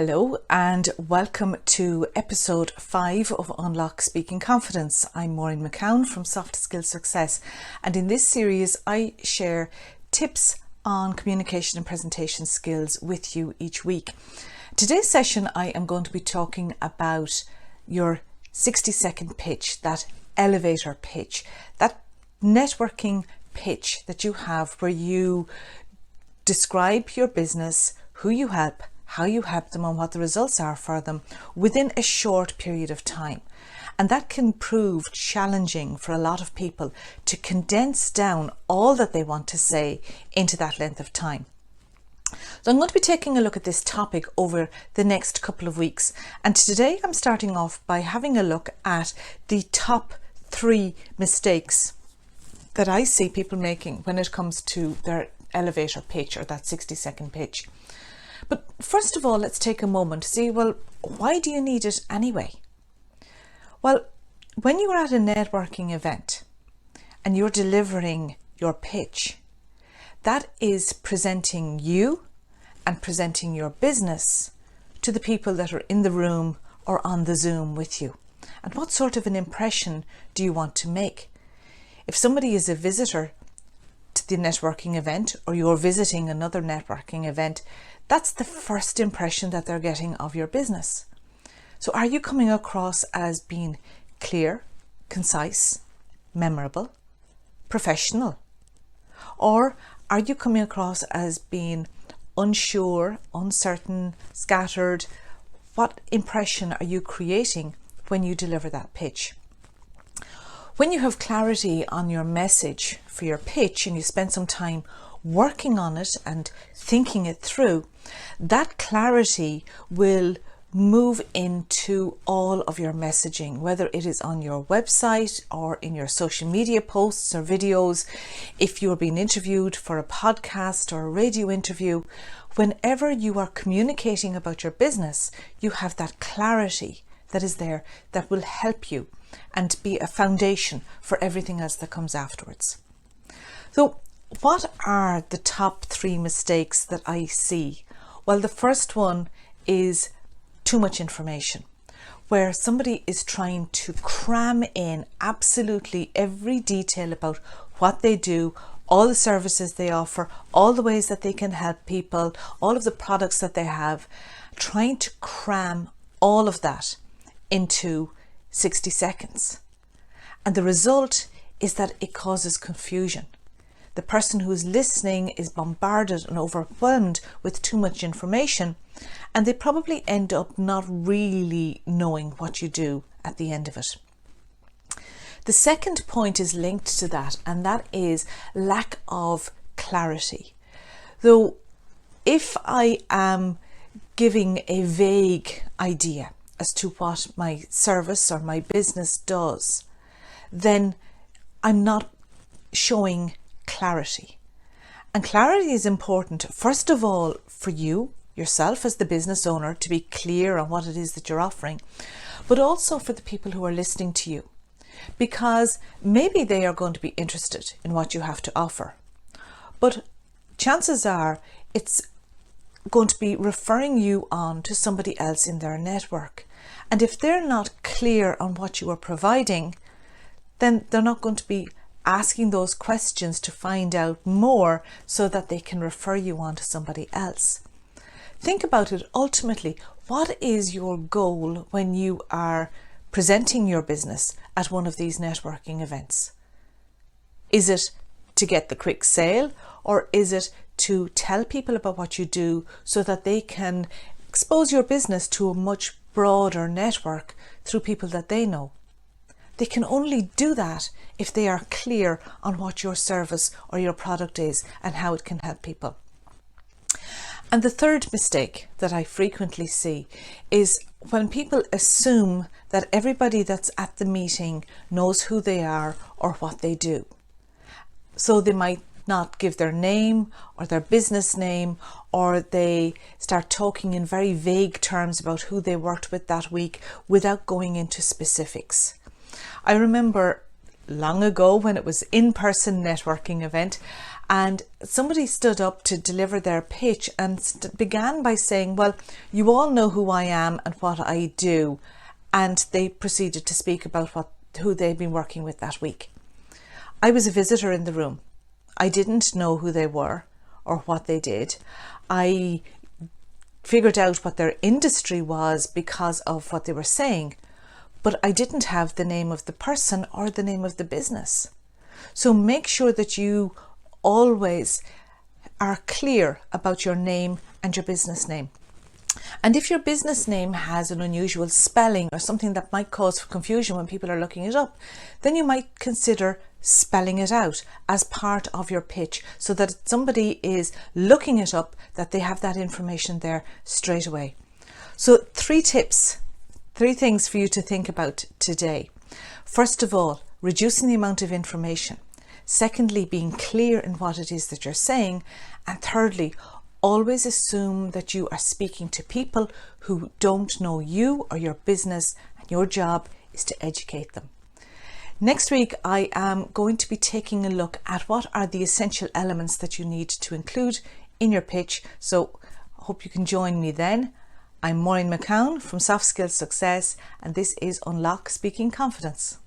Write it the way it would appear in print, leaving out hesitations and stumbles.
Hello and welcome to episode 5 of Unlock Speaking Confidence. I'm Maureen McCown from Soft Skills Success, and in this series I share tips on communication and presentation skills with you each week. Today's session I am going to be talking about your 60-second pitch, that elevator pitch, that networking pitch that you have where you describe your business, who you help, how you help them and what the results are for them within a short period of time. And that can prove challenging for a lot of people to condense down all that they want to say into that length of time. So I'm going to be taking a look at this topic over the next couple of weeks. And today I'm starting off by having a look at the top 3 mistakes that I see people making when it comes to their elevator pitch or that 60-second pitch. But first of all, let's take a moment to see, well, why do you need it anyway? Well, when you're at a networking event and you're delivering your pitch, that is presenting you and presenting your business to the people that are in the room or on the Zoom with you. And what sort of an impression do you want to make? If somebody is a visitor to the networking event or you're visiting another networking event, that's the first impression that they're getting of your business. So are you coming across as being clear, concise, memorable, professional? Or are you coming across as being unsure, uncertain, scattered? What impression are you creating when you deliver that pitch? When you have clarity on your message for your pitch and you spend some time working on it and thinking it through, that clarity will move into all of your messaging, whether it is on your website or in your social media posts or videos. If you're being interviewed for a podcast or a radio interview, whenever you are communicating about your business, you have that clarity that is there that will help you and be a foundation for everything else that comes afterwards. So what are the top 3 mistakes that I see? Well, the first one is too much information, where somebody is trying to cram in absolutely every detail about what they do, all the services they offer, all the ways that they can help people, all of the products that they have, trying to cram all of that into 60 seconds. And the result is that it causes confusion. The person who is listening is bombarded and overwhelmed with too much information, and they probably end up not really knowing what you do at the end of it. The second point is linked to that, and that is lack of clarity. Though if I am giving a vague idea as to what my service or my business does, then I'm not showing clarity. And clarity is important, first of all, for you, yourself as the business owner, to be clear on what it is that you're offering, but also for the people who are listening to you, because maybe they are going to be interested in what you have to offer, but chances are it's going to be referring you on to somebody else in their network. And if they're not clear on what you are providing, then they're not going to be asking those questions to find out more so that they can refer you on to somebody else. Think about it. Ultimately, what is your goal when you are presenting your business at one of these networking events? Is it to get the quick sale, or is it to tell people about what you do so that they can expose your business to a much broader network through people that they know? They can only do that if they are clear on what your service or your product is and how it can help people. And the third mistake that I frequently see is when people assume that everybody that's at the meeting knows who they are or what they do. So they might not give their name or their business name, or they start talking in very vague terms about who they worked with that week without going into specifics. I remember long ago when it was in-person networking event, And somebody stood up to deliver their pitch and began by saying, well, you all know who I am and what I do. And they proceeded to speak about who they'd been working with that week. I was a visitor in the room. I didn't know who they were or what they did. I figured out what their industry was because of what they were saying, but I didn't have the name of the person or the name of the business. So make sure that you always are clear about your name and your business name. And if your business name has an unusual spelling or something that might cause confusion when people are looking it up, then you might consider spelling it out as part of your pitch so that if somebody is looking it up, that they have that information there straight away. So 3 tips, 3 things for you to think about today. First of all, reducing the amount of information. Secondly, being clear in what it is that you're saying. And thirdly, always assume that you are speaking to people who don't know you or your business, and your job is to educate them. Next week, I am going to be taking a look at what are the essential elements that you need to include in your pitch. So I hope you can join me then. I'm Maureen McCown from Soft Skills Success, and this is Unlock Speaking Confidence.